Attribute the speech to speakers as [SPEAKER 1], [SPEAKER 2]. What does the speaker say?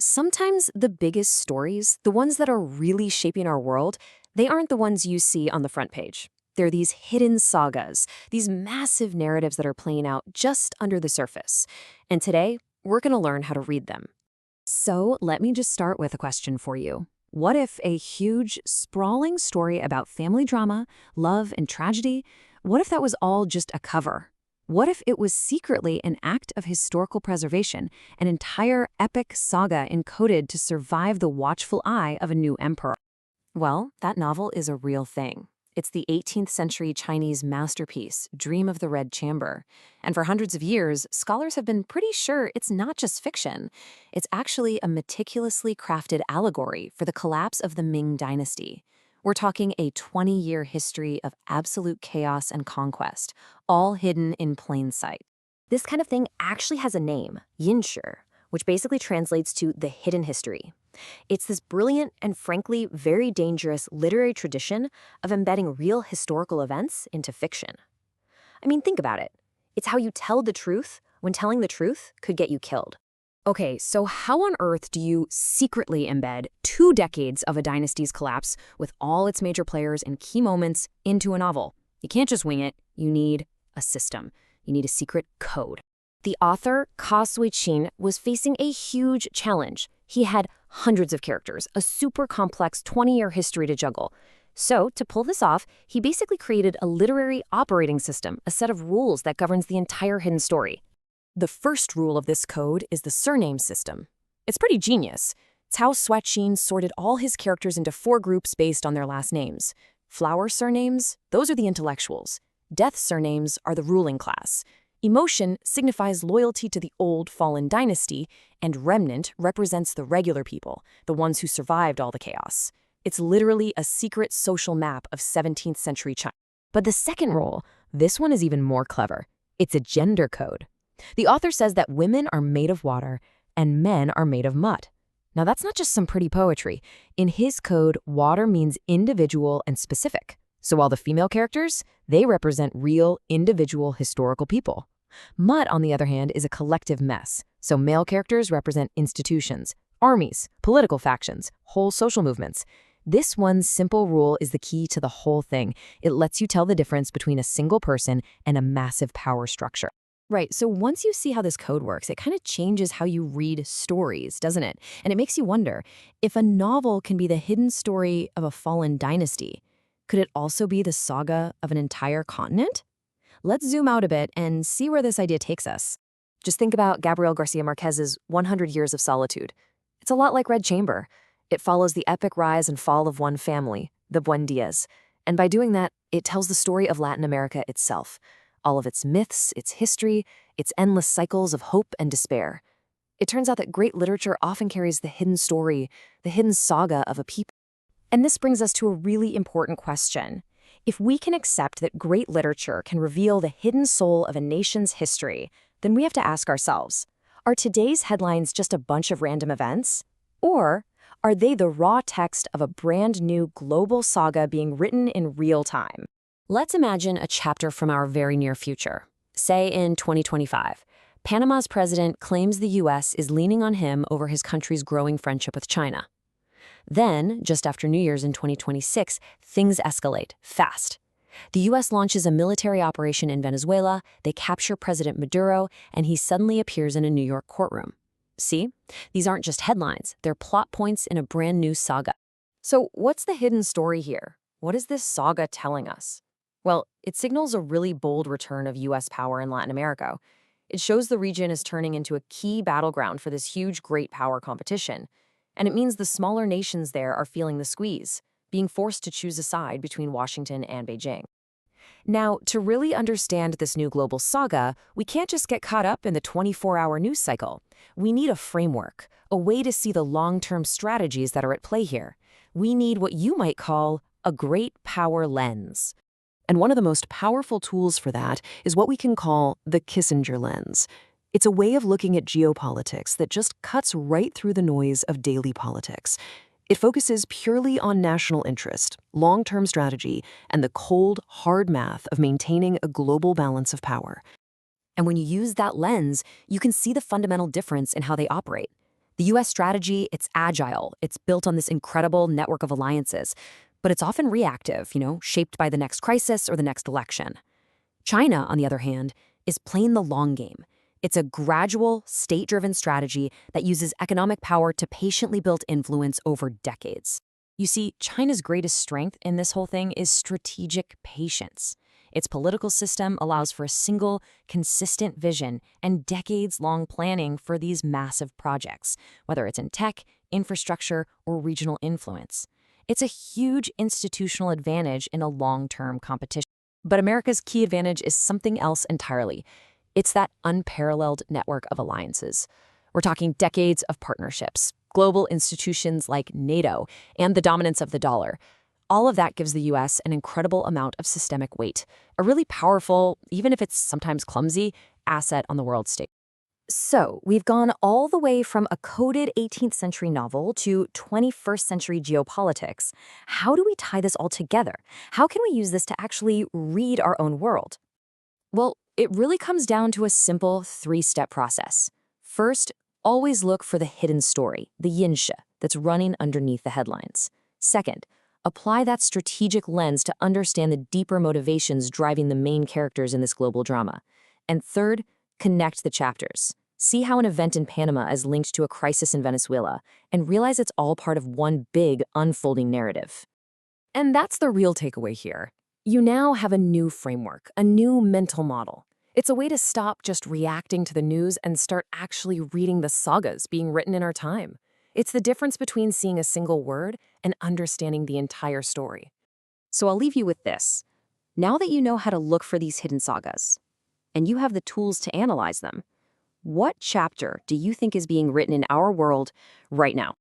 [SPEAKER 1] Sometimes the biggest stories, the ones that are really shaping our world, they aren't the ones you see on the front page. They're these hidden sagas, these massive narratives that are playing out just under the surface. And today, we're going to learn how to read them. So let me just start with a question for you. What if a huge, sprawling story about family drama, love, and tragedy, what if that was all just a cover? What if it was secretly an act of historical preservation, an entire epic saga encoded to survive the watchful eye of a new emperor? Well, that novel is a real thing. It's the 18th century Chinese masterpiece, Dream of the Red Chamber. And for hundreds of years, scholars have been pretty sure it's not just fiction. It's actually a meticulously crafted allegory for the collapse of the Ming Dynasty. We're talking a 20-year history of absolute chaos and conquest, all hidden in plain sight. This kind of thing actually has a name, Yinshi, which basically translates to the hidden history. It's this brilliant and frankly very dangerous literary tradition of embedding real historical events into fiction. I mean, think about it. It's how you tell the truth when telling the truth could get you killed. Okay, so how on earth do you secretly embed 2 decades of a dynasty's collapse with all its major players and key moments into a novel? You can't just wing it. You need a system. You need a secret code. The author, Ka Sui-Chin, was facing a huge challenge. He had hundreds of characters, a super complex 20-year history to juggle. So, to pull this off, he basically created a literary operating system, a set of rules that governs the entire hidden story. The first rule of this code is the surname system. It's pretty genius. Cao Sui-Chin sorted all his characters into 4 groups based on their last names. Flower surnames, those are the intellectuals. Death surnames are the ruling class. Emotion signifies loyalty to the old fallen dynasty, and remnant represents the regular people, the ones who survived all the chaos. It's literally a secret social map of 17th century China. But the second rule, this one is even more clever. It's a gender code. The author says that women are made of water and men are made of mud. Now that's not just some pretty poetry. In his code, water means individual and specific. So while the female characters, they represent real, individual, historical people. Mud, on the other hand, is a collective mess. So male characters represent institutions, armies, political factions, whole social movements. This one simple rule is the key to the whole thing. It lets you tell the difference between a single person and a massive power structure. Right, so once you see how this code works, it kind of changes how you read stories, doesn't it? And it makes you wonder, if a novel can be the hidden story of a fallen dynasty, could it also be the saga of an entire continent? Let's zoom out a bit and see where this idea takes us. Just think about Gabriel Garcia Marquez's 100 Years of Solitude. It's a lot like Red Chamber. It follows the epic rise and fall of one family, the Buendias. And by doing that, it tells the story of Latin America itself. All of its myths, its history, its endless cycles of hope and despair. It turns out that great literature often carries the hidden story, the hidden saga of a people. And this brings us to a really important question. If we can accept that great literature can reveal the hidden soul of a nation's history, then we have to ask ourselves, are today's headlines just a bunch of random events? Or are they the raw text of a brand new global saga being written in real time? Let's imagine a chapter from our very near future. Say in 2025, Panama's president claims the U.S. is leaning on him over his country's growing friendship with China. Then, just after New Year's in 2026, things escalate fast. The U.S. launches a military operation in Venezuela, they capture President Maduro, and he suddenly appears in a New York courtroom. See? These aren't just headlines, they're plot points in a brand new saga. So what's the hidden story here? What is this saga telling us? Well, it signals a really bold return of U.S. power in Latin America. It shows the region is turning into a key battleground for this huge great power competition. And it means the smaller nations there are feeling the squeeze, being forced to choose a side between Washington and Beijing. Now, to really understand this new global saga, we can't just get caught up in the 24-hour news cycle. We need a framework, a way to see the long-term strategies that are at play here. We need what you might call a great power lens. And one of the most powerful tools for that is what we can call the Kissinger lens. It's a way of looking at geopolitics that just cuts right through the noise of daily politics. It focuses purely on national interest, long-term strategy, and the cold, hard math of maintaining a global balance of power. And when you use that lens, you can see the fundamental difference in how they operate. The US strategy, it's agile, it's built on this incredible network of alliances, but it's often reactive, shaped by the next crisis or the next election. China, on the other hand, is playing the long game. It's a gradual, state-driven strategy that uses economic power to patiently build influence over decades. You see, China's greatest strength in this whole thing is strategic patience. Its political system allows for a single, consistent vision and decades-long planning for these massive projects, whether it's in tech, infrastructure, or regional influence. It's a huge institutional advantage in a long-term competition. But America's key advantage is something else entirely. It's that unparalleled network of alliances. We're talking decades of partnerships, global institutions like NATO, and the dominance of the dollar. All of that gives the US an incredible amount of systemic weight, a really powerful, even if it's sometimes clumsy, asset on the world stage. So, we've gone all the way from a coded 18th century novel to 21st century geopolitics. How do we tie this all together? How can we use this to actually read our own world? Well, it really comes down to a simple three-step process. First, always look for the hidden story, the yin-shi, that's running underneath the headlines. Second, apply that strategic lens to understand the deeper motivations driving the main characters in this global drama. And third, connect the chapters. See how an event in Panama is linked to a crisis in Venezuela, and realize it's all part of one big, unfolding narrative. And that's the real takeaway here. You now have a new framework, a new mental model. It's a way to stop just reacting to the news and start actually reading the sagas being written in our time. It's the difference between seeing a single word and understanding the entire story. So I'll leave you with this. Now that you know how to look for these hidden sagas, and you have the tools to analyze them, what chapter do you think is being written in our world right now?